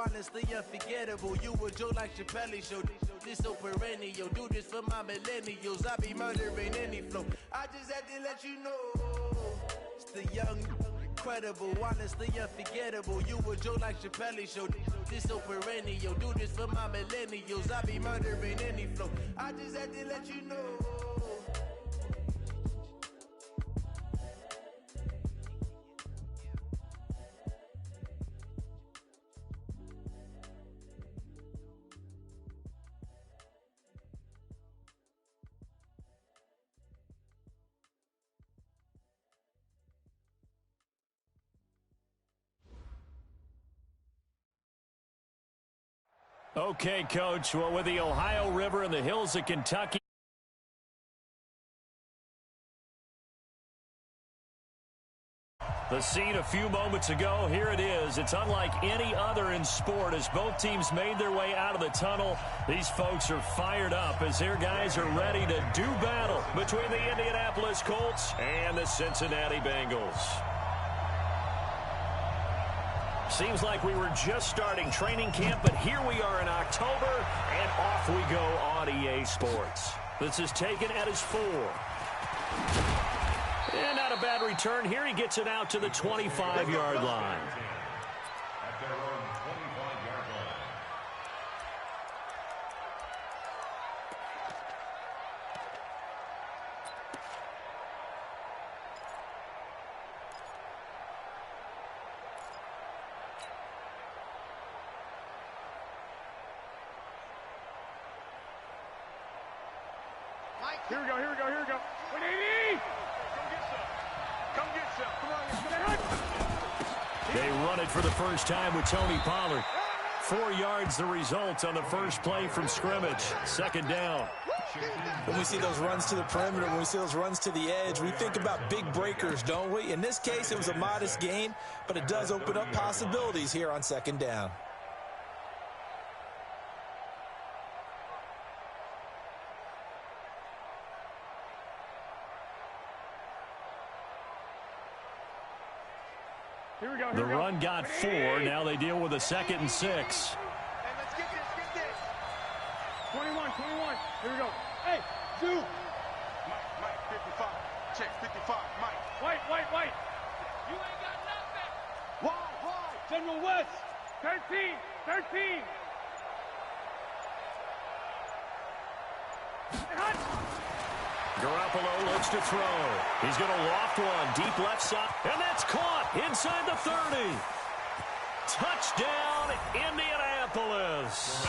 honestly unforgettable. You a joke like Chappelle Show. This so perennial. Do this for my millennials. I be murdering any flow. I just had to let you know. It's the young, incredible, honestly unforgettable. You a joke like Chappelle Show. This so perennial. Do this for my millennials. I be murdering any flow. I just had to let you know. Okay, Coach. Well, with the Ohio River and the hills of Kentucky. The scene a few moments ago, here it is. It's unlike any other in sport as both teams made their way out of the tunnel. These folks are fired up as their guys are ready to do battle between the Indianapolis Colts and the Cincinnati Bengals. Seems like we were just starting training camp, but here we are in October, and off we go on EA Sports. This is taken at his 4. And not a bad return. Here he gets it out to the 25-yard line. At their own 25-yard line. Here we go, here we go, here we go. 180! Come get some. Come on. They run it for the first time with Tony Pollard. 4 yards the result on the first play from scrimmage. Second down. When we see those runs to the perimeter, when we see those runs to the edge, we think about big breakers, don't we? In this case, it was a modest gain, but it does open up possibilities here on second down. Here we go, The run got 4. Now they deal with a 2nd and 6. Hey, let's get this. 21. Here we go. Hey, Zoo. Mike, 55. Check, 55. Mike. White. You ain't got nothing. Why? General West. 13. Garoppolo looks to throw. He's going to loft one deep left side, and that's caught inside the 30. Touchdown, Indianapolis.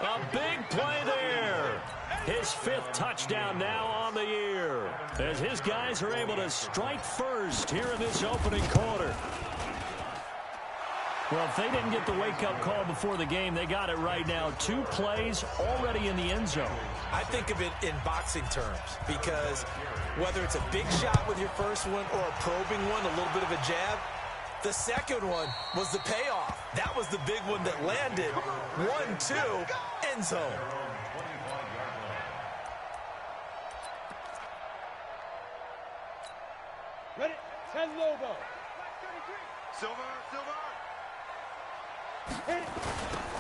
A big play there. His 5th touchdown now on the year as his guys are able to strike first here in this opening quarter. Well, if they didn't get the wake-up call before the game, they got it right now. 2 plays already in the end zone. I think of it in boxing terms because whether it's a big shot with your first one or a probing one, a little bit of a jab, the second one was the payoff. That was the big one that landed. 1-2, end zone. Ready? 10 logo. Silver.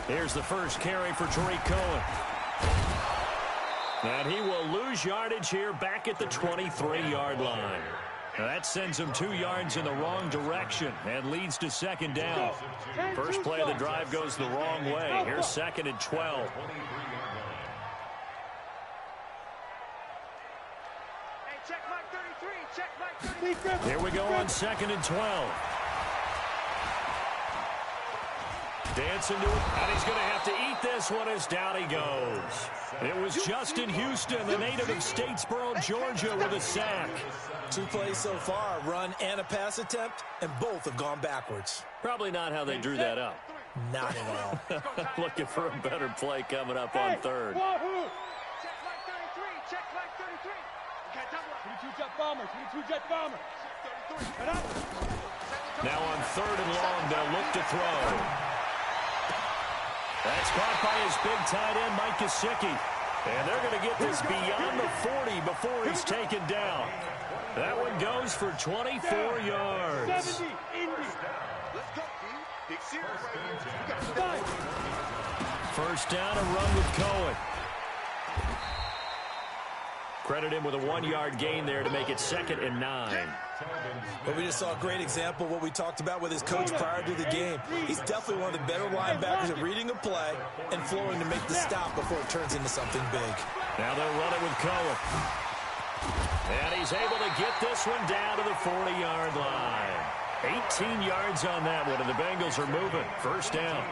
Here's the first carry for Tariq Cohen. And he will lose yardage here back at the 23-yard line. Now that sends him 2 yards in the wrong direction and leads to second down. First play of the drive goes the wrong way. Here's 2nd and 12. Check Mike 33. Here we go on 2nd and 12. Dancing to it, and he's going to have to eat this one as down he goes. It was Justin Houston, the native of Statesboro, Georgia, with a sack. 2 plays so far, a run and a pass attempt, and both have gone backwards. Probably not how they drew that up. Not at all. Looking for a better play coming up on 3rd. Check Mike 33. Okay, double up. 22 jet bomber. 33. Now on 3rd and long, they'll look to throw. That's caught by his big tight end, Mike Gesicki. And they're going to get this beyond the 40 before he's taken down. That one goes for 24 yards. 70, Indy. Let's go, Big series right here. first down, a run with Cohen. Credit him with a 1-yard gain there to make it 2nd and 9. Well, we just saw a great example of what we talked about with his coach prior to the game. He's definitely one of the better linebackers at reading a play and flowing to make the stop before it turns into something big. Now they'll run it with Cohen. And he's able to get this one down to the 40-yard line. 18 yards on that one, and the Bengals are moving. First down.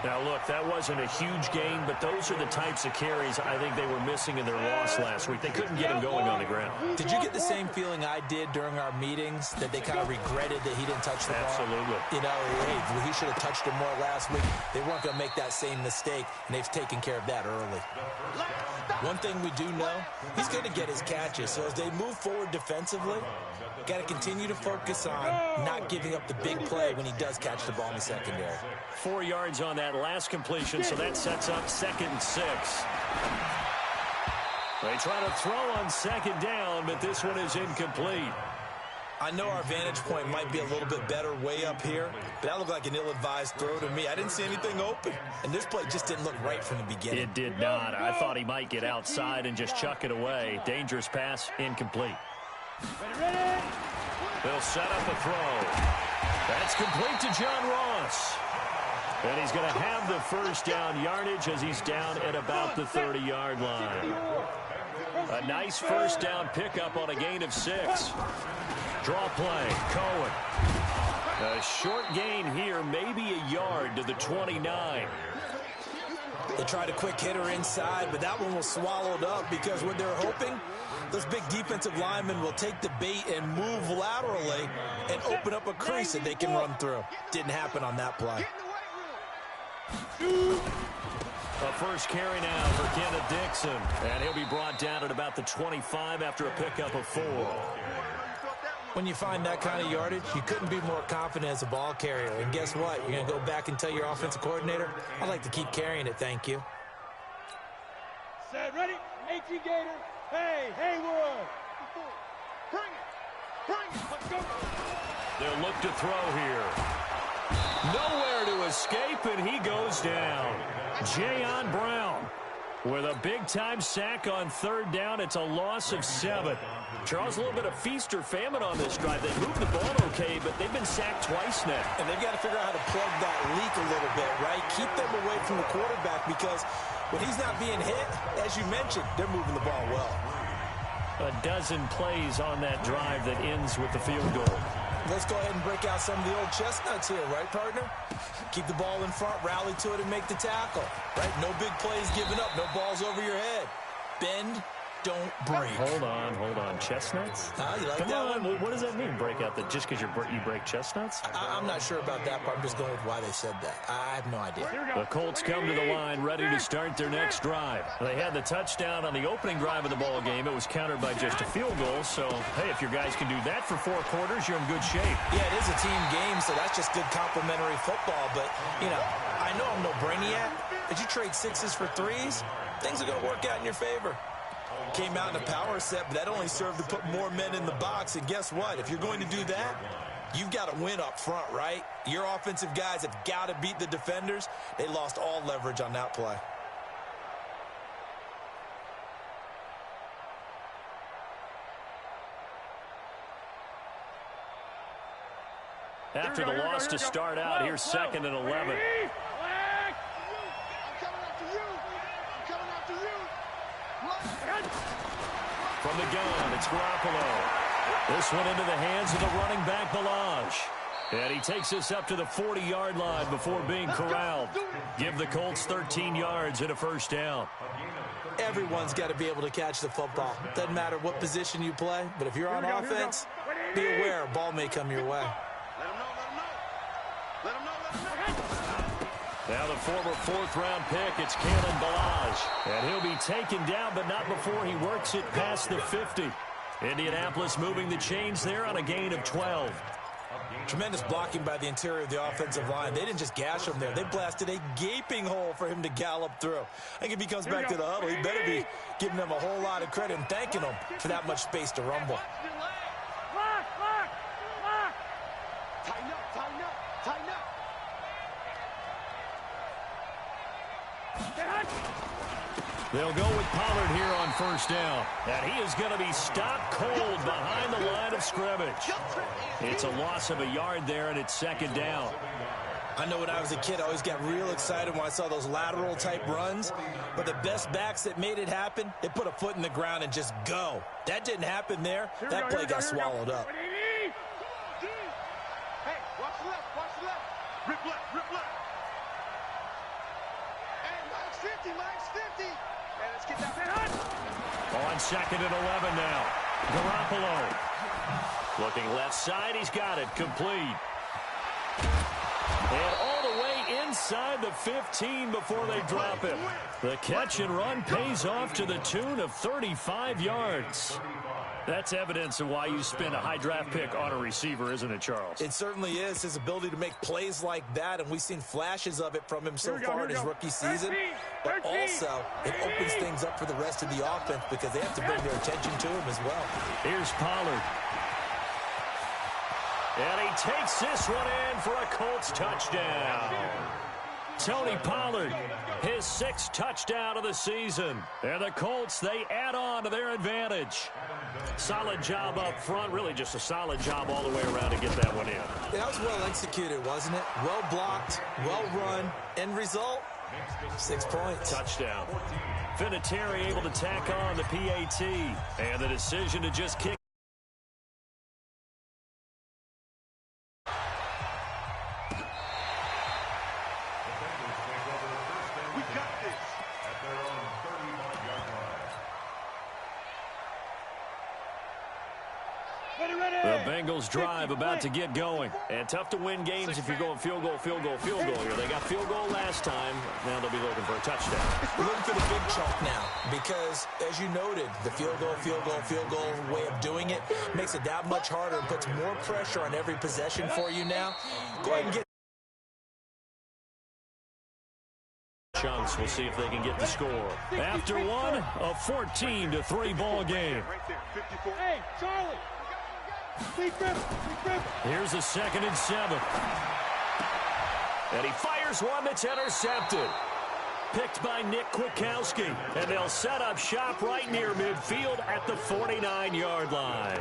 Now, look, that wasn't a huge gain, but those are the types of carries I think they were missing in their loss last week. They couldn't get him going on the ground. Did you get the same feeling I did during our meetings, that they kind of regretted that he didn't touch the ball? Absolutely. You know, hey, he should have touched it more last week. They weren't going to make that same mistake, and they've taken care of that early. One thing we do know, he's going to get his catches. So as they move forward defensively, got to continue to focus on not giving up the big play when he does catch the ball in the secondary. 4 yards on that last completion, so that sets up 2nd and 6. They try to throw on 2nd down, but this one is incomplete. I know our vantage point might be a little bit better way up here, but that looked like an ill-advised throw to me. I didn't see anything open, and this play just didn't look right from the beginning. It did not. I thought he might get outside and just chuck it away. Dangerous pass, incomplete. They'll set up a throw. That's complete to John Ross. And he's going to have the first down yardage as he's down at about the 30-yard line. A nice first down pickup on a gain of 6. Draw play, Cohen. A short gain here, maybe a yard to the 29. They tried a quick hitter inside, but that one was swallowed up because what they're hoping, those big defensive linemen will take the bait and move laterally and open up a crease that they can run through. Didn't happen on that play. A first carry now for Kenneth Dixon. And he'll be brought down at about the 25 after a pickup of 4. When you find that kind of yardage, you couldn't be more confident as a ball carrier. And guess what? You're going to go back and tell your offensive coordinator, I'd like to keep carrying it, thank you. Set, ready? 18 Gator. Hey, Haywood. Bring it. Let's go. They'll look to throw here. Nowhere to escape, and he goes down. Jayon Brown with a big-time sack on 3rd down. It's a loss of 7. Charles, a little bit of feast or famine on this drive. They moved the ball okay, but they've been sacked twice now. And they've got to figure out how to plug that leak a little bit, right? Keep them away from the quarterback because when he's not being hit, as you mentioned, they're moving the ball well. A dozen plays on that drive that ends with the field goal. Let's go ahead and break out some of the old chestnuts here, right, partner? Keep the ball in front, rally to it, and make the tackle, right? No big plays given up, no balls over your head. Bend, don't break. Hold on. Chestnuts? You like Come that on. one? What does that mean, break out? That just because you break chestnuts? I'm not sure about that, but I'm just going with why they said that. I have no idea. The Colts come to the line ready to start their next drive. They had the touchdown on the opening drive of the ball game. It was countered by just a field goal. So, hey, if your guys can do that for 4 quarters, you're in good shape. Yeah, it is a team game, so that's just good complimentary football. But, you know, I know I'm no brainiac, but you trade 6s for 3s, things are going to work out in your favor. Came out in a power set, but that only served to put more men in the box. And guess what? If you're going to do that, you've got to win up front, right? Your offensive guys have got to beat the defenders. They lost all leverage on that play. After the loss to start out, here's 2nd and 11. From the gun, it's Garoppolo. This one into the hands of the running back, Balaj. And he takes us up to the 40-yard line before being corralled. Give the Colts 13 yards and a first down. Everyone's got to be able to catch the football. Doesn't matter what position you play, but if you're on offense, be aware a ball may come your way. Now the former 4th-round pick, it's Kalen Balaj. And he'll be taken down, but not before he works it past the 50. Indianapolis moving the chains there on a gain of 12. Tremendous blocking by the interior of the offensive line. They didn't just gash him there. They blasted a gaping hole for him to gallop through. I think if he comes back to the huddle, he better be giving them a whole lot of credit and thanking them for that much space to rumble. They'll go with Pollard here on first down. And he is going to be stopped cold behind the line of scrimmage. It's a loss of a yard there, and it's second down. I know when I was a kid, I always got real excited when I saw those lateral-type runs. But the best backs that made it happen, they put a foot in the ground and just go. That didn't happen there. That play got swallowed up. Hey, watch the left, watch the left. Rip left, rip left. Hey, Mike's 50, Mike's 50. Hey, let's get that. On second and 11 now. Garoppolo. Looking left side, he's got it. Complete. And all the way inside the 15 before they drop him. The catch and run pays off to the tune of 35 yards. That's evidence of why you spend a high draft pick on a receiver, isn't it, Charles? It certainly is. His ability to make plays like that, and we've seen flashes of it from him so far in his rookie season. But also, it opens things up for the rest of the offense because they have to bring their attention to him as well. Here's Pollard. And he takes this one in for a Colts touchdown. Tony Pollard, his 6th touchdown of the season. And the Colts, they add on to their advantage. Solid job up front. Really just a solid job all the way around to get that one in. Yeah, that was well executed, wasn't it? Well blocked, well run. End result, 6 points. Touchdown. Vinatieri able to tack on the PAT. And the decision to just kick. The Bengals drive about to get going. And tough to win games if you're going field goal, field goal, field goal here. They got field goal last time. Now they'll be looking for a touchdown. We're looking for the big chunk now because, as you noted, the field goal way of doing it makes it that much harder and puts more pressure on every possession for you now. Go ahead and get chunks. We'll see if they can get the score. After one, a 14-3 ball game. Hey, Charlie. Here's a 2nd and 7. And he fires one that's intercepted. Picked by Nick Kwiatkowski. And they'll set up shop right near midfield at the 49-yard line.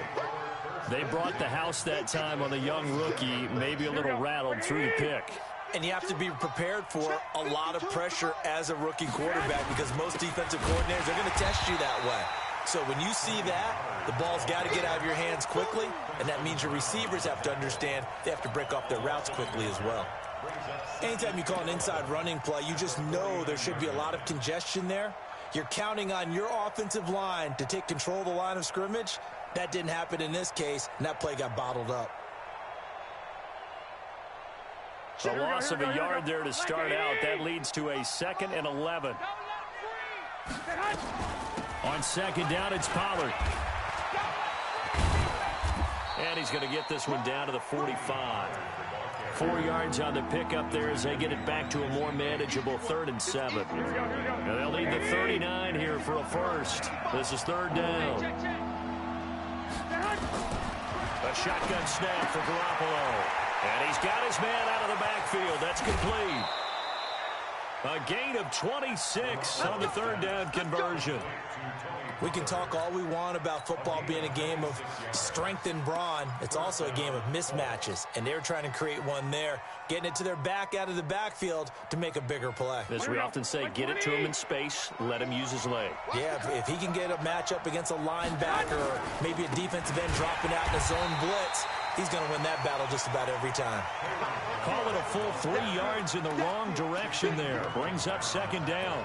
They brought the house that time on the young rookie, maybe a little rattled through the pick. And you have to be prepared for a lot of pressure as a rookie quarterback because most defensive coordinators are going to test you that way. So when you see that, the ball's got to get out of your hands quickly, and that means your receivers have to understand they have to break off their routes quickly as well. Anytime you call an inside running play, you just know there should be a lot of congestion there. You're counting on your offensive line to take control of the line of scrimmage. That didn't happen in this case, and that play got bottled up. A loss of a yard there to start out. That leads to a 2nd and 11. On second down, it's Pollard. And he's going to get this one down to the 45. 4 yards on the pickup there as they get it back to a more manageable 3rd and 7. And they'll need the 39 here for a first. This is 3rd down. A shotgun snap for Garoppolo. And he's got his man out of the backfield. That's complete. A gain of 26 on the 3rd down conversion. We can talk all we want about football being a game of strength and brawn. It's also a game of mismatches, and they're trying to create one there, getting it to their back out of the backfield to make a bigger play. As we often say, get it to him in space, let him use his leg. Yeah, if he can get a matchup against a linebacker or maybe a defensive end dropping out in a zone blitz, he's going to win that battle just about every time. Call it a full 3 yards in the wrong direction there. Brings up 2nd down.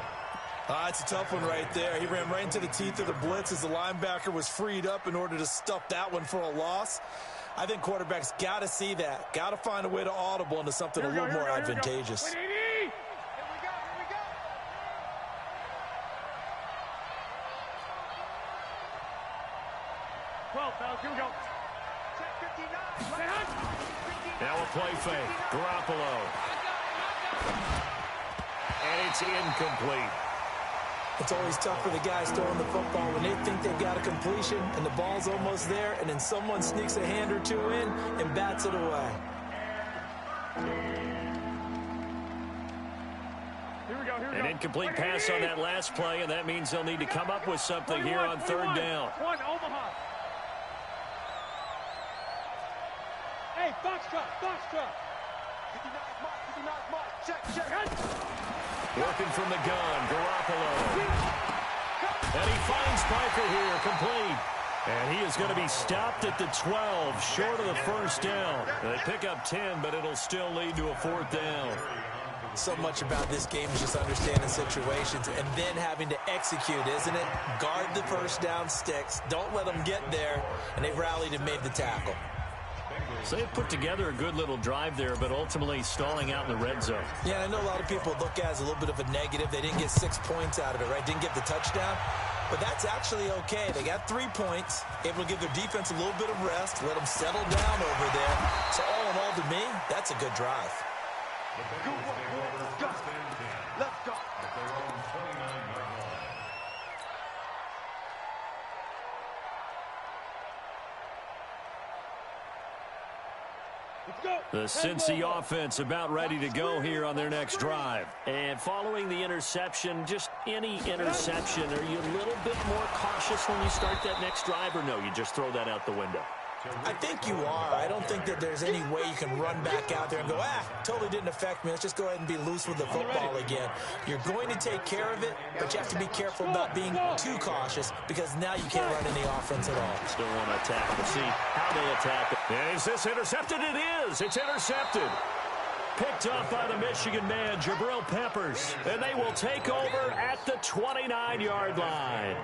It's a tough one right there. He ran right into the teeth of the blitz as the linebacker was freed up in order to stuff that one for a loss. I think quarterbacks got to see that. Got to find a way to audible into something a little more advantageous. Here we go. 12, fellas, here we go. Check 59. Now a play fake. Garoppolo. And it's incomplete. It's always tough for the guys throwing the football when they think they've got a completion and the ball's almost there, and then someone sneaks a hand or two in and bats it away. An incomplete pass on that last play, and that means they'll need to come up with something here on third down. Omaha. Hey, Foxtrot. 59 mark. Check. Working from the gun, Garoppolo. And he finds Parker here, complete. And he is going to be stopped at the 12, short of the first down. They pick up 10, but it'll still lead to a fourth down. So much about this game is just understanding situations and then having to execute, isn't it? Guard the first down sticks. Don't let them get there. And they've rallied and made the tackle. So they've put together a good little drive there, but ultimately stalling out in the red zone. Yeah, I know a lot of people look at it as a little bit of a negative. They didn't get 6 points out of it, right? Didn't get the touchdown. But that's actually okay. They got 3 points, able to give their defense a little bit of rest, let them settle down over there. So all in all, to me, that's a good drive. Let's go. The Cincy offense about ready to go here on their next drive. And following the interception, just any interception, are you a little bit more cautious when you start that next drive, or no, you just throw that out the window? I think you are. I don't think that there's any way you can run back out there and go, totally didn't affect me. Let's just go ahead and be loose with the football again. You're going to take care of it, but you have to be careful about being too cautious because now you can't run any offense at all. Still want to attack. We'll see how they attack it. Is this intercepted? It is. It's intercepted. Picked up by the Michigan man, Jabril Peppers. And they will take over at the 29-yard line.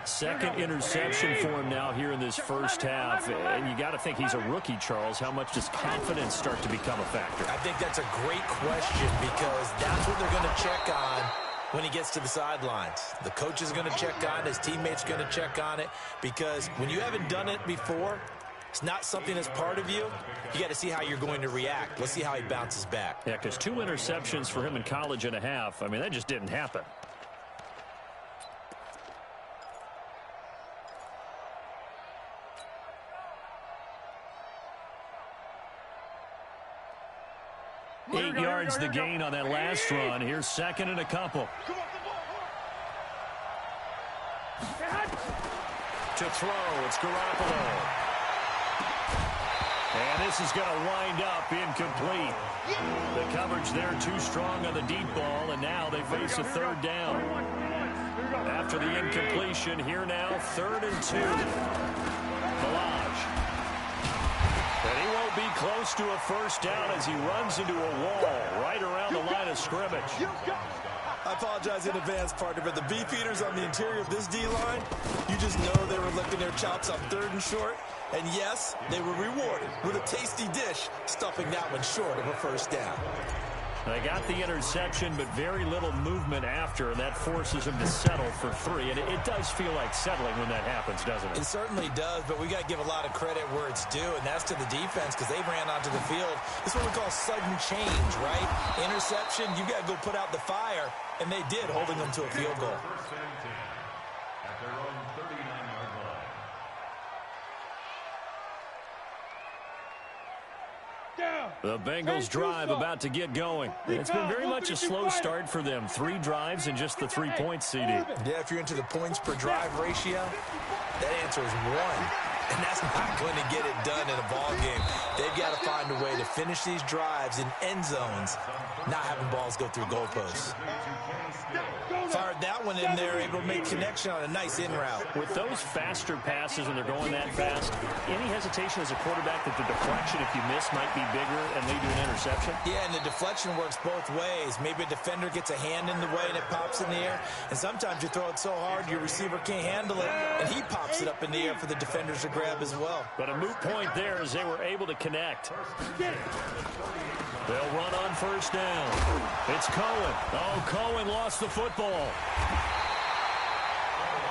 Second interception for him now here in this first half. And you got to think he's a rookie, Charles. How much does confidence start to become a factor? I think that's a great question because that's what they're going to check on when he gets to the sidelines. The coach is going to check on it. His teammates are going to check on it because when you haven't done it before, it's not something that's part of you. You got to see how you're going to react. Let's see how he bounces back. Yeah, because 2 interceptions for him in college and a half. I mean, that just didn't happen. Eight yards the gain on that last run. Here's second and a couple. To throw, it's Garoppolo. And this is going to wind up incomplete. The coverage there too strong on the deep ball, and now they face a third down. After the incompletion, here now, 3rd and 2. Balaj. And he won't be close to a first down as he runs into a wall right around the line of scrimmage. I apologize in advance, partner, but the beefeaters on the interior of this D-line, you just know they were licking their chops on 3rd and short. And yes, they were rewarded with a tasty dish, stuffing that one short of a first down. They got the interception, but very little movement after, and that forces him to settle for 3. And it does feel like settling when that happens, doesn't it? It certainly does, but we got to give a lot of credit where it's due, and that's to the defense because they ran onto the field. This is what we call sudden change, right? Interception, you got to go put out the fire, and they did, holding them to a field goal. At their own 39-yard line. The Bengals drive about to get going. It's been very much a slow start for them. 3 drives and just the 3 points, CD. Yeah, if you're into the points per drive ratio, that answer is 1. And that's not going to get it done in a ball game. They've got to find a way to finish these drives in end zones, not having balls go through goalposts. Fired that one in there, able to make connection on a nice in route. With those faster passes when they're going that fast, any hesitation as a quarterback that the deflection, if you miss, might be bigger and lead to an interception? Yeah, and the deflection works both ways. Maybe a defender gets a hand in the way and it pops in the air. And sometimes you throw it so hard your receiver can't handle it, and he pops it up in the air for the defenders to grab as well. But a moot point there as they were able to connect. They'll run on first down. It's Cohen. Oh, Cohen lost the football.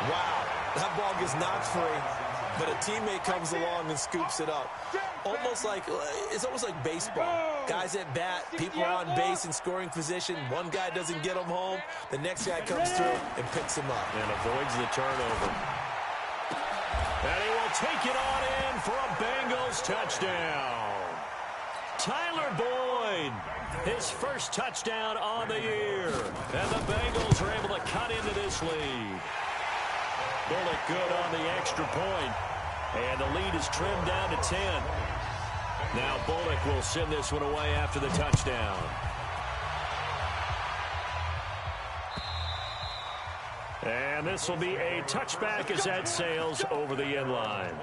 Wow, that ball gets knocked free, but a teammate comes along and scoops it up. It's almost like baseball. Guys at bat, people are on base in scoring position. One guy doesn't get him home. The next guy comes through and picks him up. And avoids the turnover. And he will take it on in for a Bengals touchdown. Tyler Boyd His first touchdown on the year. And the Bengals are able to cut into this lead. Bullock good on the extra point. And the lead is trimmed down to 10. Now Bullock will send this one away after the touchdown. And this will be a touchback as that sails over the end line.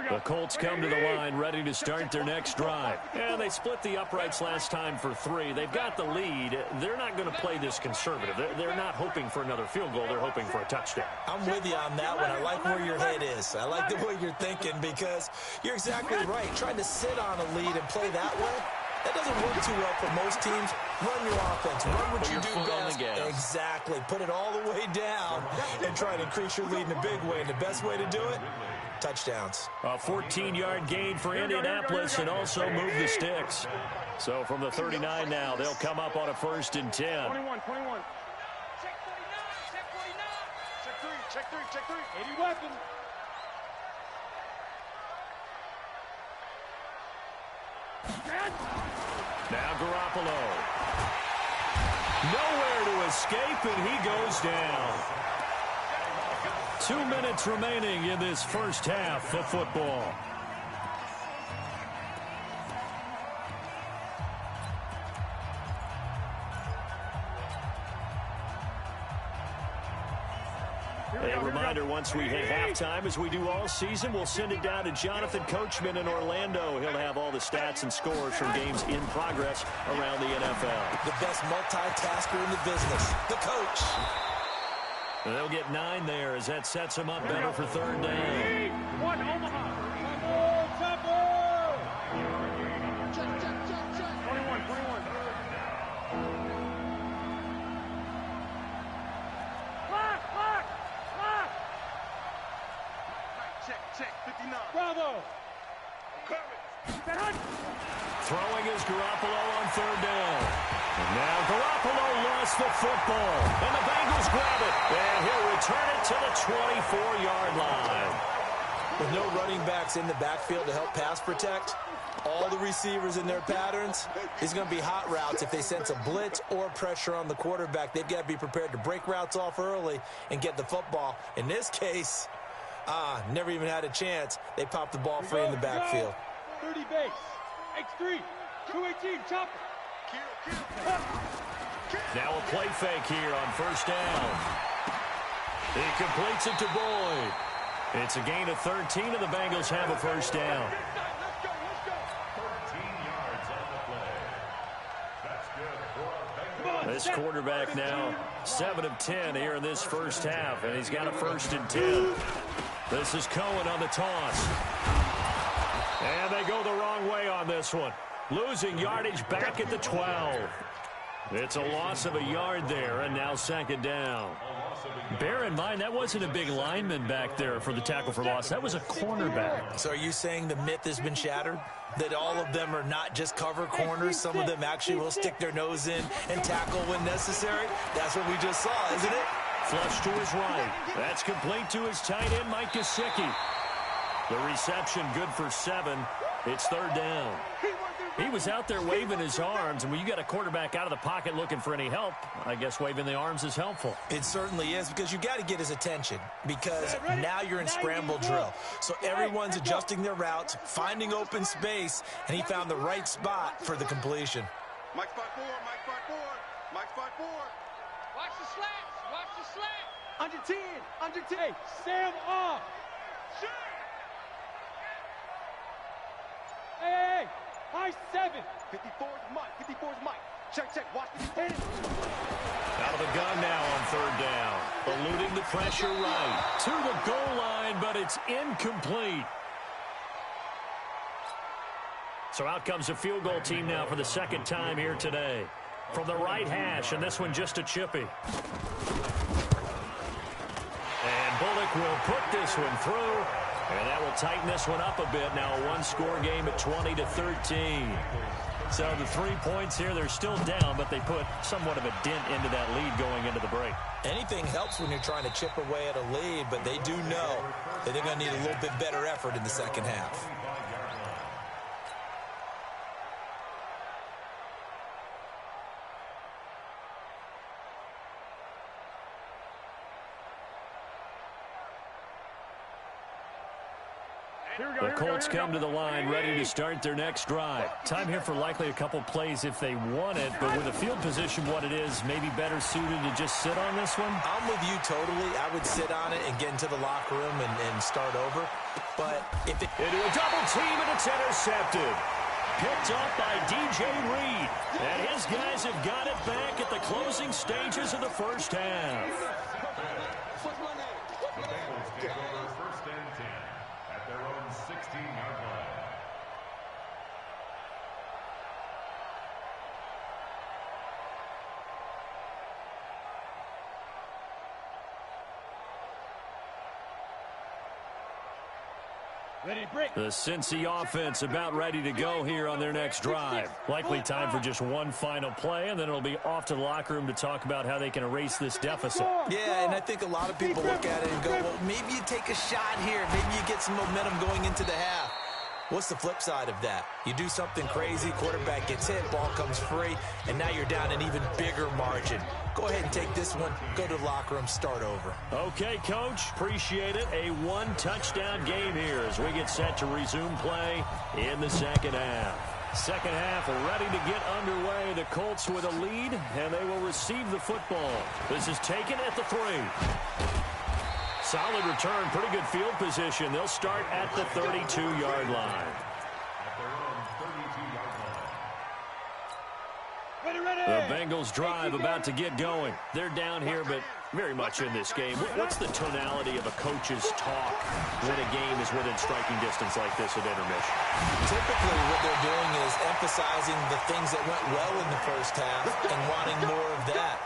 The Colts come to the line ready to start their next drive. And they split the uprights last time for 3. They've got the lead. They're not going to play this conservative. They're not hoping for another field goal. They're hoping for a touchdown. I'm with you on that one. I like where your head is. I like the way you're thinking because you're exactly right. Trying to sit on a lead and play that way, that doesn't work too well for most teams. Run your offense. Run what you do best. Exactly. Put it all the way down and try to increase your lead in a big way. And the best way to do it, touchdowns. A 14-yard gain for Indianapolis and also move the sticks. So from the 39 now, they'll come up on a 1st and 10. 21. Check 49. Check 3. Check 3. 80 weapon. Now Garoppolo. Nowhere to escape, and he goes down. 2 minutes remaining in this first half of football. A reminder, once we hit halftime, as we do all season, we'll send it down to Jonathan Coachman in Orlando. He'll have all the stats and scores from games in progress around the NFL. The best multitasker in the business, the coach. And they'll get 9 there as that sets them up better for 3rd down. 1 Omaha. Check. 21. Check. 59. Bravo. Throwing is Garoppolo on 3rd down. And now Garoppolo lost the football. And the Bengals grab it. And he'll return it to the 24-yard line. With no running backs in the backfield to help pass protect, all the receivers in their patterns, it's going to be hot routes. If they sense a blitz or pressure on the quarterback, they've got to be prepared to break routes off early and get the football. In this case, never even had a chance. They popped the ball free in the backfield. 30 base. X3. 218. Chop. Now a play fake here on 1st down. He completes it to Boyd. It's a gain of 13, and the Bengals have a 1st down. Let's go. 13 yards on the play. That's good for a Bengals. This quarterback now 7 of 10 here in this first half, and he's got a 1st and 10. This is Cohen on the toss. And they go the wrong way on this one. Losing yardage back at the 12. It's a loss of a yard there, and now 2nd down. Bear in mind, that wasn't a big lineman back there for the tackle for loss. That was a cornerback. So are you saying the myth has been shattered? That all of them are not just cover corners? Some of them actually will stick their nose in and tackle when necessary? That's what we just saw, isn't it? Flush to his right. That's complete to his tight end, Mike Gesicki. The reception good for 7. It's 3rd down. He was out there waving his arms, and when you got a quarterback out of the pocket looking for any help, I guess waving the arms is helpful. It certainly is, because you got to get his attention, because now you're in scramble drill. So everyone's adjusting their routes, finding open space, and he found the right spot for the completion. Mike spot 4. Watch the slant. Under 10. Hey, Sam off. Hey. High 7. 54's Mike. Check. Watch the 10. Out of the gun now on 3rd down. Eluding the pressure right. To the goal line, but it's incomplete. So out comes a field goal team now for the 2nd time here today. From the right hash, and this one just a chippy. And Bullock will put this one through. And that will tighten this one up a bit. Now a one-score game at 20-13. So the 3 points here, they're still down, but they put somewhat of a dent into that lead going into the break. Anything helps when you're trying to chip away at a lead, but they do know that they're going to need a little bit better effort in the second half. The Colts come to the line ready to start their next drive. Time here for likely a couple plays if they want it, but with the field position what it is, maybe better suited to just sit on this one? I'm with you totally. I would sit on it and get into the locker room and start over. But if it... Into a double team and it's intercepted. Picked off by DJ Reed. And his guys have got it back at the closing stages of the first half. The Bengals take over first and 10 at their own 16-yard line. The Cincy offense about ready to go here on their next drive. Likely time for just one final play, and then it'll be off to the locker room to talk about how they can erase this deficit. Yeah, and I think a lot of people look at it and go, well, maybe you take a shot here. Maybe you get some momentum going into the half. What's the flip side of that? You do something crazy, quarterback gets hit, ball comes free, and now you're down an even bigger margin. Go ahead and take this one, go to the locker room, start over. Okay, Coach, appreciate it. A one-touchdown game here as we get set to resume play in the second half. Second half ready to get underway. The Colts with a lead, and they will receive the football. This is taken at the 3. Solid return, pretty good field position. They'll start at the 32-yard line. The Bengals drive about to get going. They're down here, but very much in this game. What's the tonality of a coach's talk when a game is within striking distance like this at intermission? Typically, what they're doing is emphasizing the things that went well in the first half and wanting more of that.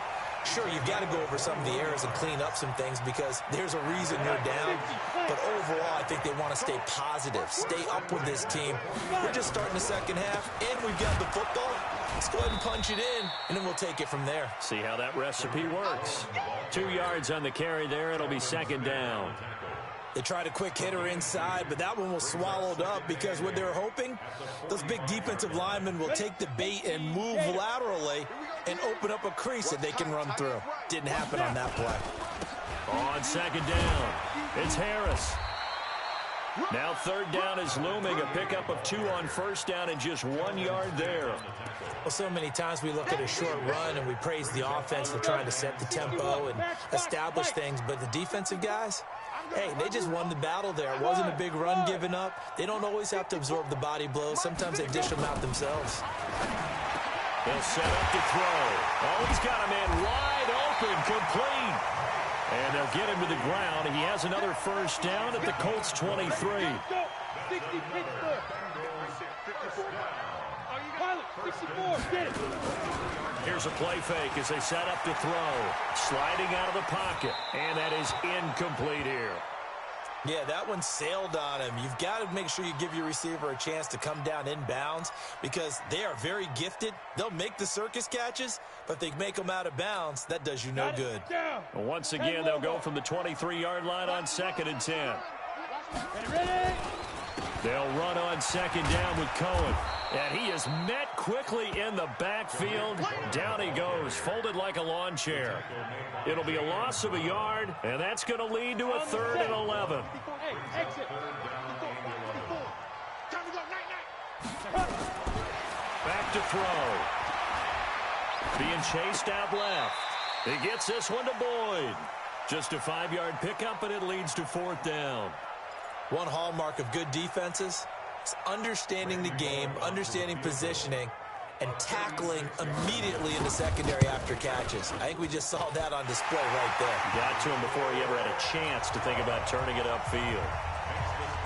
Sure, you've got to go over some of the errors and clean up some things because there's a reason you're down. But overall, I think they want to stay positive, stay up with this team. We're just starting the second half, and we've got the football. Let's go ahead and punch it in, and then we'll take it from there. See how that recipe works. 2 yards on the carry there. It'll be second down. They tried a quick hitter inside, but that one was swallowed up because what they're hoping, those big defensive linemen will take the bait and move laterally and open up a crease that they can run through. Didn't happen on that play. On second down, it's Harris. Now third down is looming. A pickup of 2 on first down and just 1 yard there. Well, so many times we look at a short run and we praise the offense for trying to set the tempo and establish things, but the defensive guys, hey, they just won the battle there. It wasn't a big run given up. They don't always have to absorb the body blows. Sometimes they dish them out themselves. They'll set up to throw. Oh, he's got a man wide open, complete. And they'll get him to the ground. He has another first down at the Colts 23. Here's a play fake as they set up to throw. Sliding out of the pocket. And that is incomplete here. Yeah, that one sailed on him. You've got to make sure you give your receiver a chance to come down inbounds because they are very gifted. They'll make the circus catches, but if they make them out of bounds, that does you no good. Well, once again, they'll go from the 23-yard line on second and 10. They'll run on second down with Cohen. And he is met quickly in the backfield. Down he goes, folded like a lawn chair. It'll be a loss of a yard, and that's going to lead to a 3rd and 11. Back to throw. Being chased out left. He gets this one to Boyd. Just a 5-yard pickup, and it leads to 4th down. One hallmark of good defenses is understanding the game, understanding positioning, and tackling immediately in the secondary after catches. I think we just saw that on display right there. Got to him before he ever had a chance to think about turning it upfield.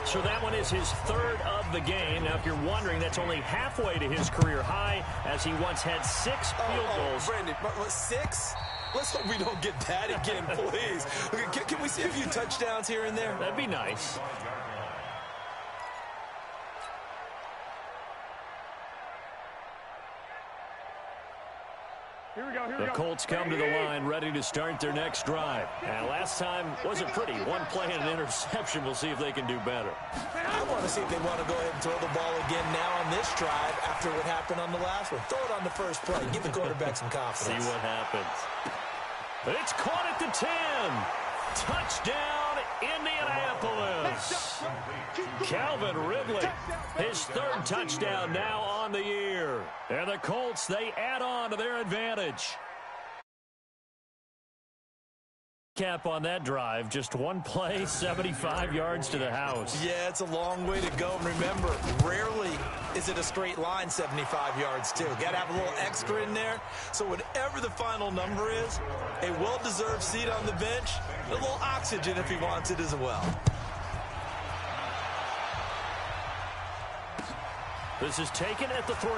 So that one is his 3rd of the game. Now, if you're wondering, that's only halfway to his career high, as he once had 6 field goals. Brandon, 6? Let's hope we don't get that again, please. Can we see a few touchdowns here and there? That'd be nice. The Colts come to the line ready to start their next drive. And last time wasn't pretty. One play and an interception. We'll see if they can do better. I want to see if they want to go ahead and throw the ball again now on this drive after what happened on the last one. Throw it on the first play. Give the quarterback some confidence. See what happens. It's caught at the 10. Touchdown, Indianapolis. Calvin Ridley, his third touchdown now on the year. And the Colts, they add on to their advantage. Cap on that drive, just one play, 75 yards to the house. Yeah, it's a long way to go. And remember, rarely is it a straight line 75 yards, too. Got to have a little extra in there. So whatever the final number is, a well-deserved seat on the bench, a little oxygen if he wants it as well. This is taken at the 3.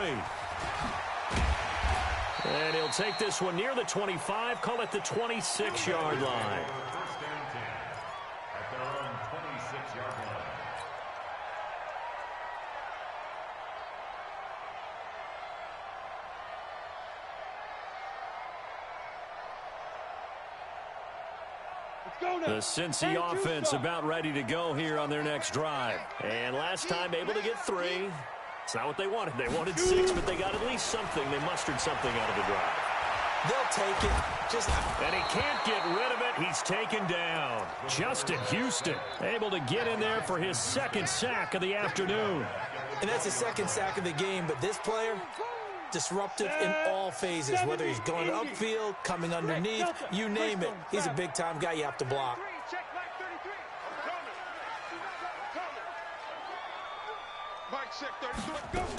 And he'll take this one near the 25, call it the 26-yard line. First down 10 at their own 26-yard line. The Cincy offense about ready to go here on their next drive. And last time able to get 3. It's not what they wanted. They wanted 6, but they got at least something. They mustered something out of the drive. They'll take it. And he can't get rid of it. He's taken down. Justin Houston able to get in there for his second sack of the afternoon. And that's the second sack of the game, but this player, disruptive in all phases, whether he's going upfield, coming underneath, you name it. He's a big-time guy you have to block.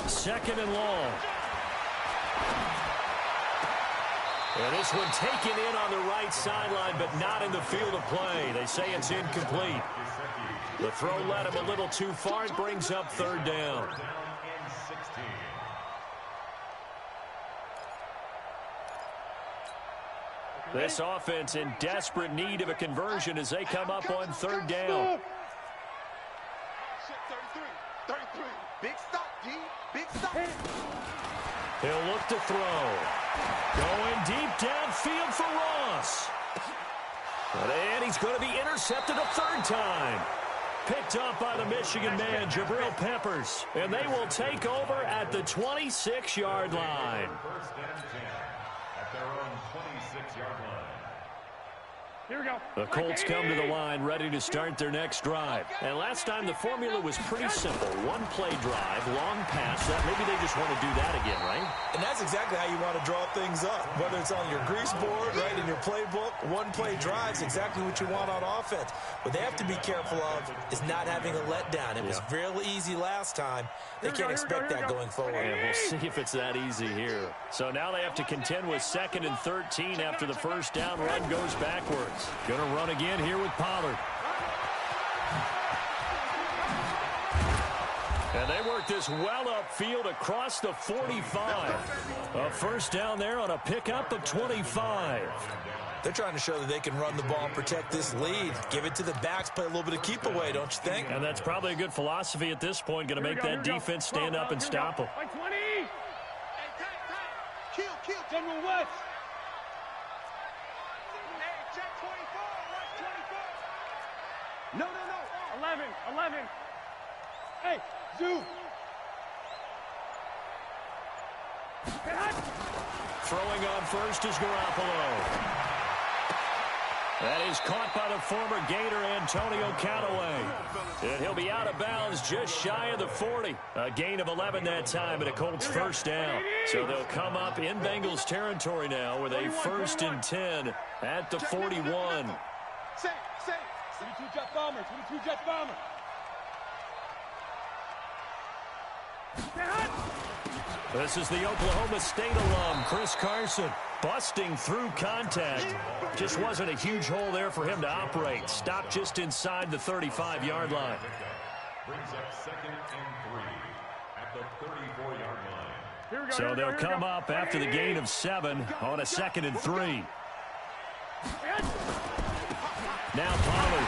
Second and long. And this one taken in on the right sideline, but not in the field of play. They say it's incomplete. The throw led him a little too far. It brings up third down. This offense in desperate need of a conversion as they come up on third down. Big stop, G. Big stop. He'll look to throw. Going deep downfield for Ross. And he's going to be intercepted a third time. Picked up by the Michigan man, Jabril Peppers. And they will take over at the 26-yard line. First and 10 at their own 26-yard line. Here we go. The Colts come to the line ready to start their next drive. And last time the formula was pretty simple. One play drive, long pass. That maybe they just want to do that again, right? And that's exactly how you want to draw things up. Whether it's on your grease board, right, in your playbook, one play drive is exactly what you want on offense. What they have to be careful of is not having a letdown. It was real easy last time. They can't expect that going forward. And we'll see if it's that easy here. So now they have to contend with 2nd and 13 after the first down run goes backwards. Going to run again here with Pollard. And they work this well upfield across the 45. A first down there on a pickup of 25. They're trying to show that they can run the ball and protect this lead. Give it to the backs, play a little bit of keep away, don't you think? And that's probably a good philosophy at this point. Going to make that defense stand up and stop them. 20. Kill. General West. Check 24. No. 11. Hey, Zoo. Throwing on first is Garoppolo. That is caught by the former Gator Antonio Callaway. And he'll be out of bounds just shy of the 40. A gain of 11 that time and a Colts first down. So they'll come up in Bengals territory now with a 1st and 10 at the 41. Say. 22 jet bombers. This is the Oklahoma State alum, Chris Carson, busting through contact. Just wasn't a huge hole there for him to operate. Stopped just inside the 35-yard line. Brings up 2nd and 3 at the 34-yard line. So they'll come up after the gain of 7 on a 2nd and 3. Now Pollard.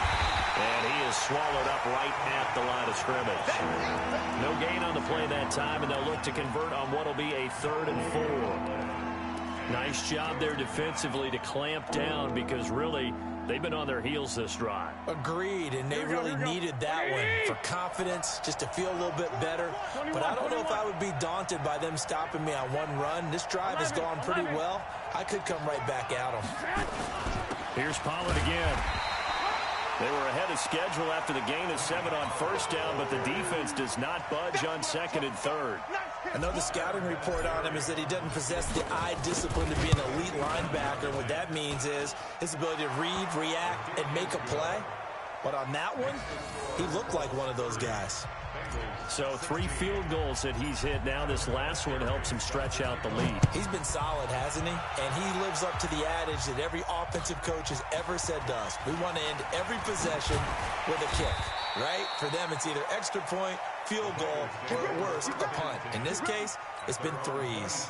And he is swallowed up right at the line of scrimmage. No gain on the play that time, and they'll look to convert on what will be a 3rd and 4. Nice job there defensively to clamp down because really they've been on their heels this drive. Agreed, and they really needed that one for confidence, just to feel a little bit better. But I don't know if I would be daunted by them stopping me on one run. This drive has gone pretty well. I could come right back at them. Here's Pollard again. They were ahead of schedule after the gain of 7 on first down, but the defense does not budge on second and third. I know the scouting report on him is that he doesn't possess the eye discipline to be an elite linebacker. What that means is his ability to read, react, and make a play. But on that one, he looked like one of those guys. So 3 field goals that he's hit now. This last one helps him stretch out the lead. He's been solid, hasn't he? And he lives up to the adage that every offensive coach has ever said to us. We want to end every possession with a kick, right? For them, it's either extra point, field goal, or at worst, a punt. In this case, it's been 3s.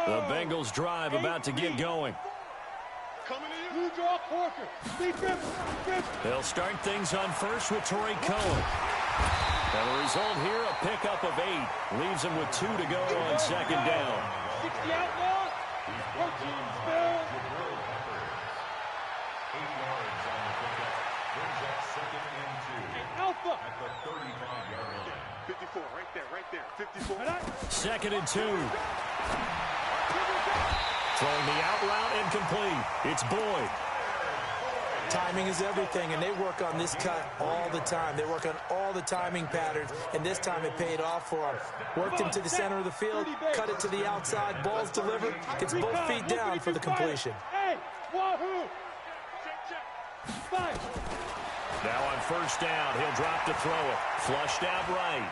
The Bengals drive about to get going. They'll start things on first with Torrey Cohen. And the result here, a pickup of 8. Leaves him with 2 to go on second down. 60 outlaws. 14 spells. 8 yards on the pickup. Brings up second and 2. Alpha. At the 35-yard line. 54, right there. 54. Second and 2. Throwing the out route incomplete. It's Boyd. Timing is everything, and they work on this cut all the time. They work on all the timing patterns, and this time it paid off for him. Worked him to the center of the field, cut it to the outside, ball's delivered, gets both feet down for the completion. Hey, wahoo! Now on first down, he'll drop to throw it. Flushed out right.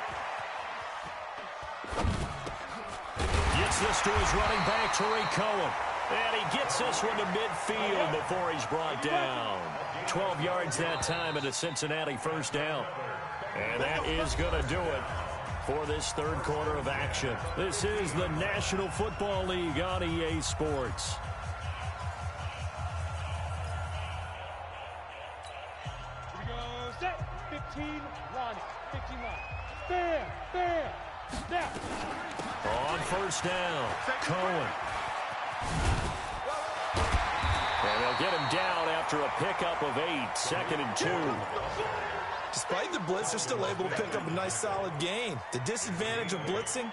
Gets this to his running back, Torrey Cohen. And he gets this one to midfield before he's brought down. 12 yards that time and a Cincinnati first down. And that is going to do it for this third quarter of action. This is the National Football League on EA Sports. Here we go, set. 15, Ronnie. 15 line. Fair. Snap. On first down, Cohen. And they'll get him down after a pickup of 8, second and 2. Despite the blitz, they're still able to pick up a nice solid gain. The disadvantage of blitzing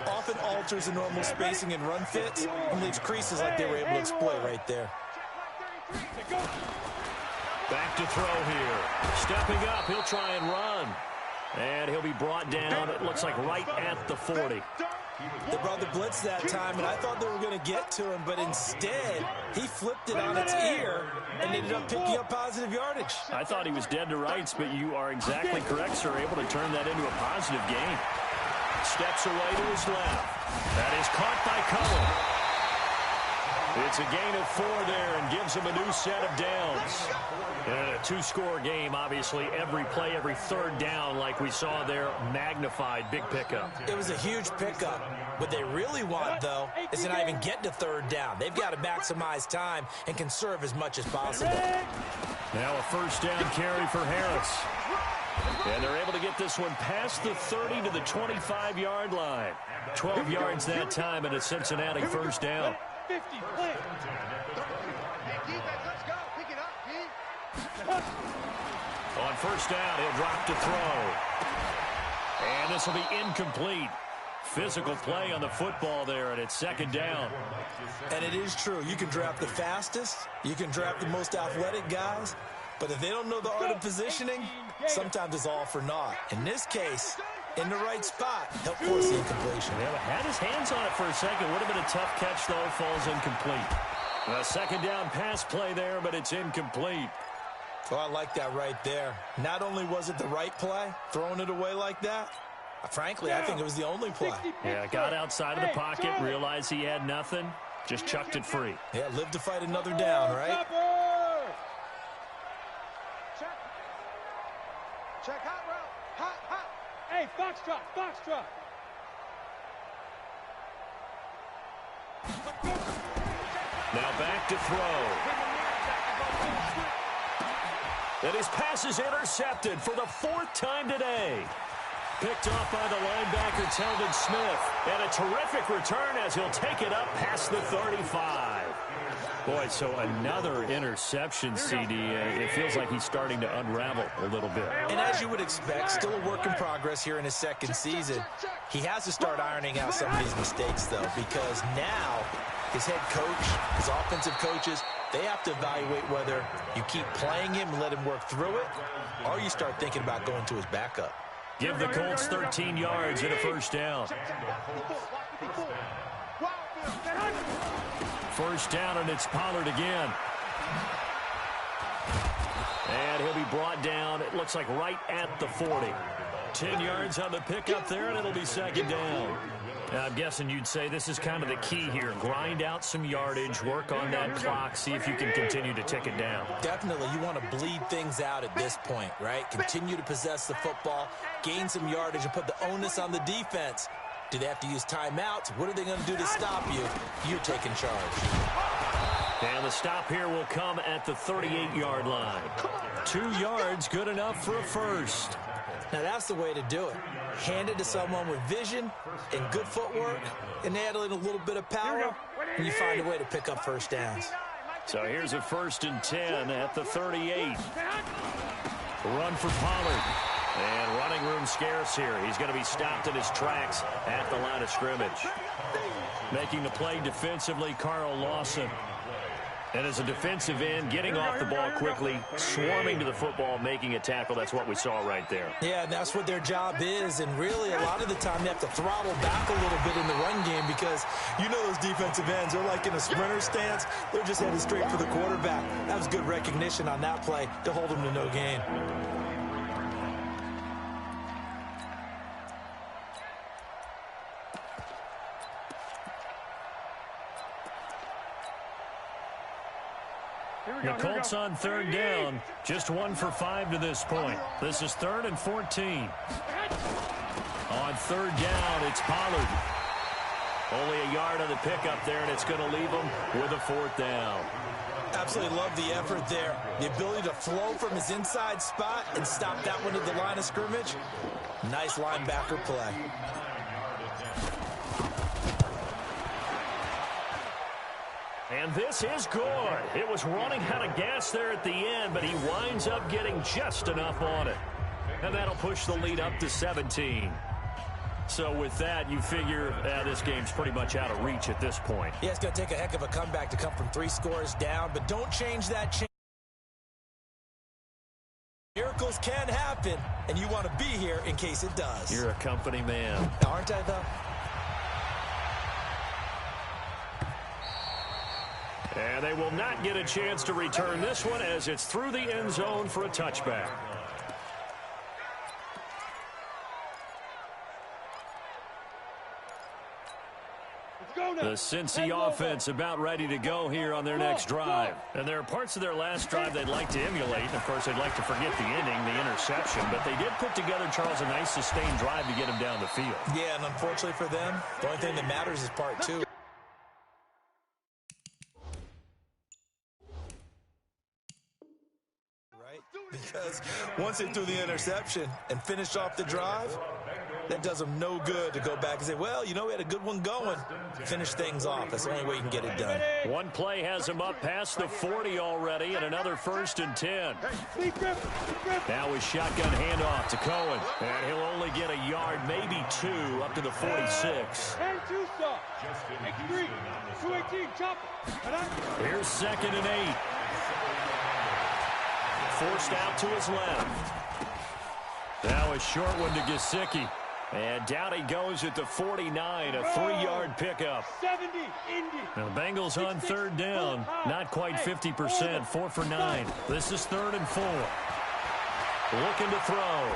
often alters the normal spacing and run fits and leaves creases like they were able to exploit right there. Back to throw here. Stepping up, he'll try and run. And he'll be brought down, it looks like right at the 40. They brought the blitz that time, and I thought they were going to get to him, but instead, he flipped it on its ear and ended up picking up positive yardage. I thought he was dead to rights, but you are exactly correct, sir. Able to turn that into a positive gain. Steps away to his left. That is caught by Cohen. It's a gain of 4 there and gives him a new set of downs. And a 2-score game, obviously, every play, every third down, like we saw there, magnified, big pickup. It was a huge pickup. What they really want, though, is to not even get to third down. They've got to maximize time and conserve as much as possible. Now a first down carry for Harris. And they're able to get this one past the 30 to the 25-yard line. 12 yards that time and a Cincinnati first down. 50, play. Let's go. Pick it up, On first down, he'll drop to throw. And this will be incomplete. Physical play on the football there, and it's second down. And it is true. You can draft the fastest. You can draft the most athletic guys. But if they don't know the art of positioning, sometimes it's all for naught. In this case, in the right spot, help force the incompletion. Yeah, had his hands on it for a second. Would have been a tough catch, though. Falls incomplete. A second down pass play there, but it's incomplete. Oh, I like that right there. Not only was it the right play, throwing it away like that, frankly, I think it was the only play. Yeah, got outside of the pocket, realized he had nothing, just chucked it free. Yeah, live to fight another down, right? Check hot route. Hot. Hey, Foxtrot. Now back to throw. And his pass is intercepted for the 4th time today. Picked off by the linebacker, Telvin Smith. And a terrific return as he'll take it up past the 35. Boy, so another interception, CD. It feels like he's starting to unravel a little bit. And as you would expect, still a work in progress here in his second season. He has to start ironing out some of these mistakes, though, because now his head coach, his offensive coaches, they have to evaluate whether you keep playing him and let him work through it, or you start thinking about going to his backup. Give the Colts 13 yards and a first down. First down, and it's Pollard again. And he'll be brought down, it looks like right at the 40. 10 yards on the pickup there, and it'll be second down. I'm guessing you'd say this is kind of the key here. Grind out some yardage, work on that clock, see if you can continue to tick it down. Definitely, you want to bleed things out at this point, right? Continue to possess the football, gain some yardage, and put the onus on the defense. Do they have to use timeouts? What are they going to do to stop you? You're taking charge. And the stop here will come at the 38-yard line. 2 yards, good enough for a first. Now, that's the way to do it. Hand it to someone with vision and good footwork and add in a little bit of power, and you find a way to pick up first downs. So here's a 1st and 10 at the 38. Run for Pollard. And running room scarce here. He's going to be stopped in his tracks at the line of scrimmage. Making the play defensively, Carl Lawson. And as a defensive end, getting off the ball quickly, swarming to the football, making a tackle. That's what we saw right there. Yeah, and that's what their job is. And really, a lot of the time, they have to throttle back a little bit in the run game because you know those defensive ends, they're like in a sprinter stance. They're just headed straight for the quarterback. That was good recognition on that play to hold them to no gain. The Colts on 3rd down, just 1 for 5 to this point. This is 3rd and 14. On 3rd down, it's Pollard. Only a yard on the pickup there, and it's going to leave him with a 4th down. Absolutely love the effort there. The ability to flow from his inside spot and stop that one at the line of scrimmage. Nice linebacker play. And this is good. It was running out of gas there at the end, but he winds up getting just enough on it. And that'll push the lead up to 17. So with that, you figure this game's pretty much out of reach at this point. Yeah, it's going to take a heck of a comeback to come from 3 scores down, but don't change that. Miracles can happen, and you want to be here in case it does. You're a company man. Aren't I, though? And they will not get a chance to return this one as it's through the end zone for a touchback. The Cincy offense about ready to go here on their next drive. And there are parts of their last drive they'd like to emulate. And, of course, they'd like to forget the ending, the interception. But they did put together, Charles, a nice sustained drive to get him down the field. Yeah, and unfortunately for them, the only thing that matters is part 2. Because once they threw the interception and finished off the drive, that does them no good to go back and say, well, you know, we had a good one going. Finish things off. That's the only way you can get it done. One play has him up past the 40 already, and another 1st and 10. Now his shotgun handoff to Cohen. And he'll only get a yard, maybe 2, up to the 46. Here's 2nd and 8. Forced out to his left. Now a short one to Gesicki. And down he goes at the 49, a 3-yard pickup. Now the Bengals on 3rd down. Not quite 50%, 4 for 9. This is 3rd and 4. Looking to throw.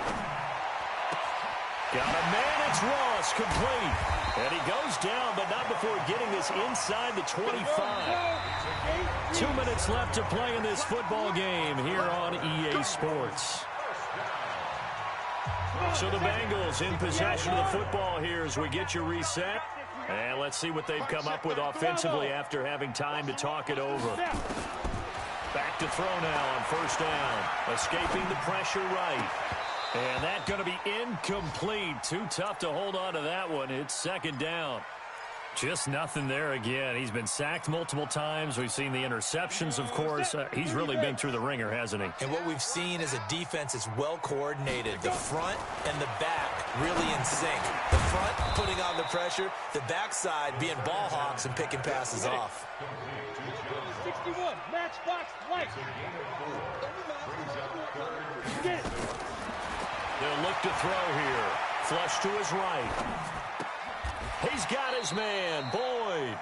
Got a man, it's Ross, complete. And he goes down, but not before getting this inside the 25. 2 minutes left to play in this football game here on EA Sports. So the Bengals in possession of the football here as we get you reset. And let's see what they've come up with offensively after having time to talk it over. Back to throw now on 1st down. Escaping the pressure right. And that's going to be incomplete. Too tough to hold on to that one. It's second down. Just nothing there again. He's been sacked multiple times. We've seen the interceptions, of course. He's really been through the ringer, hasn't he? And what we've seen is a defense that's well coordinated. The front and the back really in sync. The front putting on the pressure. The backside being ball hawks and picking passes off. 61, matchbox light. They'll look to throw here. Flush to his right. He's got his man, Boyd.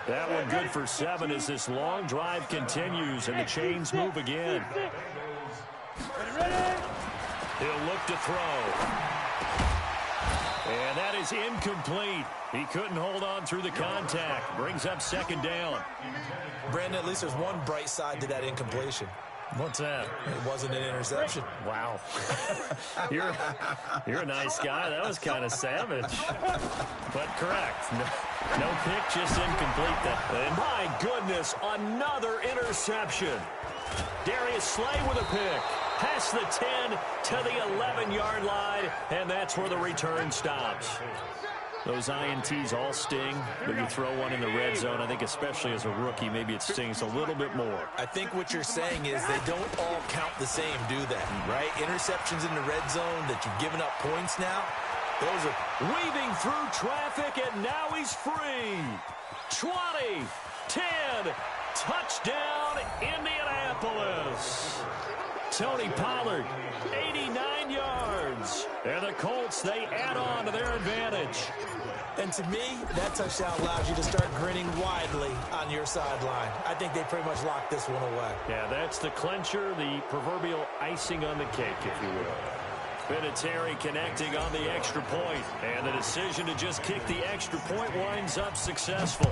That one good for 7 as this long drive continues and the chains move again. He'll look to throw. And that is incomplete. He couldn't hold on through the contact. Brings up second down. Brandon, at least there's one bright side to that incompletion. What's that? It wasn't an interception. Wow. You're a nice guy. That was kind of savage. But correct. No pick, just incomplete. And my goodness, another interception. Darius Slay with a pick. Past the 10 to the 11-yard line, and that's where the return stops. Those INTs all sting, but you throw one in the red zone, I think especially as a rookie, maybe it stings a little bit more. I think what you're saying is they don't all count the same, do they? Right? Interceptions in the red zone that you've given up points now, those are weaving through traffic, and now he's free. 20, 10, touchdown, Indianapolis. Tony Pollard, 89 yards. And the Colts, they add on to their advantage. And to me, that touchdown allows you to start grinning widely on your sideline. I think they pretty much locked this one away. Yeah, that's the clincher, the proverbial icing on the cake, if you will. Vinatieri connecting on the extra point. And the decision to just kick the extra point winds up successful.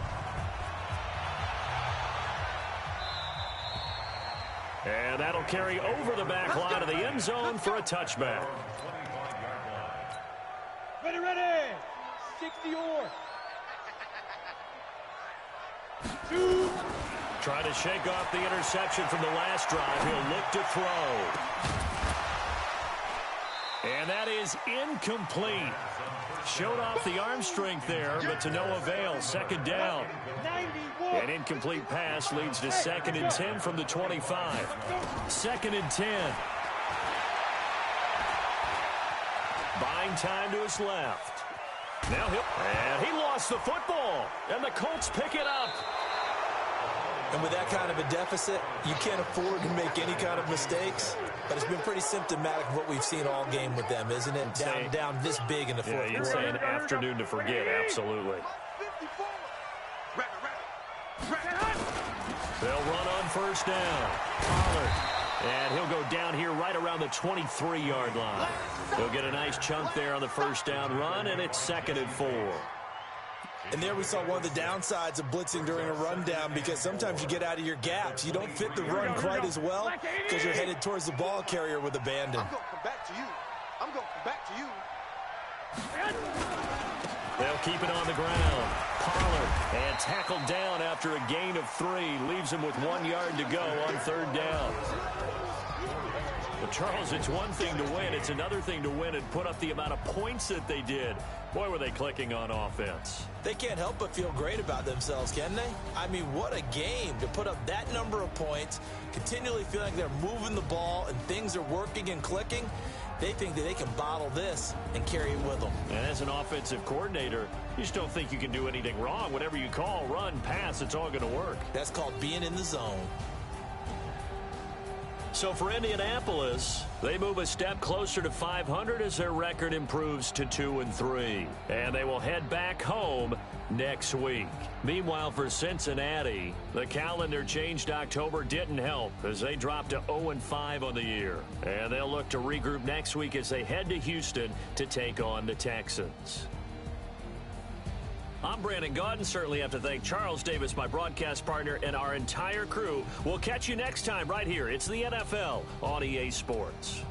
And that'll carry over the back line of the end zone for a touchback. Ready. 60 or. 2. Trying to shake off the interception from the last drive. He'll look to throw. And that is incomplete. Showed off the arm strength there, but to no avail. Second down. An incomplete pass leads to 2nd and 10 from the 25. 2nd and 10. Buying time to his left. Now he lost the football, and the Colts pick it up. And with that kind of a deficit, you can't afford to make any kind of mistakes. But it's been pretty symptomatic of what we've seen all game with them, isn't it? Down this big in the fourth quarter. You'd say an afternoon to forget, absolutely. They'll run on first down. Pollard. And he'll go down here right around the 23-yard line. He'll get a nice chunk there on the first down run, and it's 2nd and 4. And there we saw one of the downsides of blitzing during a rundown, because sometimes you get out of your gaps. You don't fit the run quite as well because you're headed towards the ball carrier with abandon. I'm going to come back to you. I'm going to come back to you. They'll keep it on the ground. Pollard, and tackled down after a gain of 3. Leaves him with 1 yard to go on third down. But Charles, it's one thing to win. It's another thing to win and put up the amount of points that they did. Boy, were they clicking on offense. They can't help but feel great about themselves, can they? I mean, what a game to put up that number of points, continually feeling like they're moving the ball and things are working and clicking. They think that they can bottle this and carry it with them. And as an offensive coordinator, you just don't think you can do anything wrong. Whatever you call, run, pass, it's all going to work. That's called being in the zone. So for Indianapolis, they move a step closer to 500 as their record improves to 2-3. And they will head back home next week. Meanwhile, for Cincinnati, the calendar changed October didn't help as they dropped to 0-5 on the year. And they'll look to regroup next week as they head to Houston to take on the Texans. I'm Brandon Gaudin. Certainly have to thank Charles Davis, my broadcast partner, and our entire crew. We'll catch you next time right here. It's the NFL on EA Sports.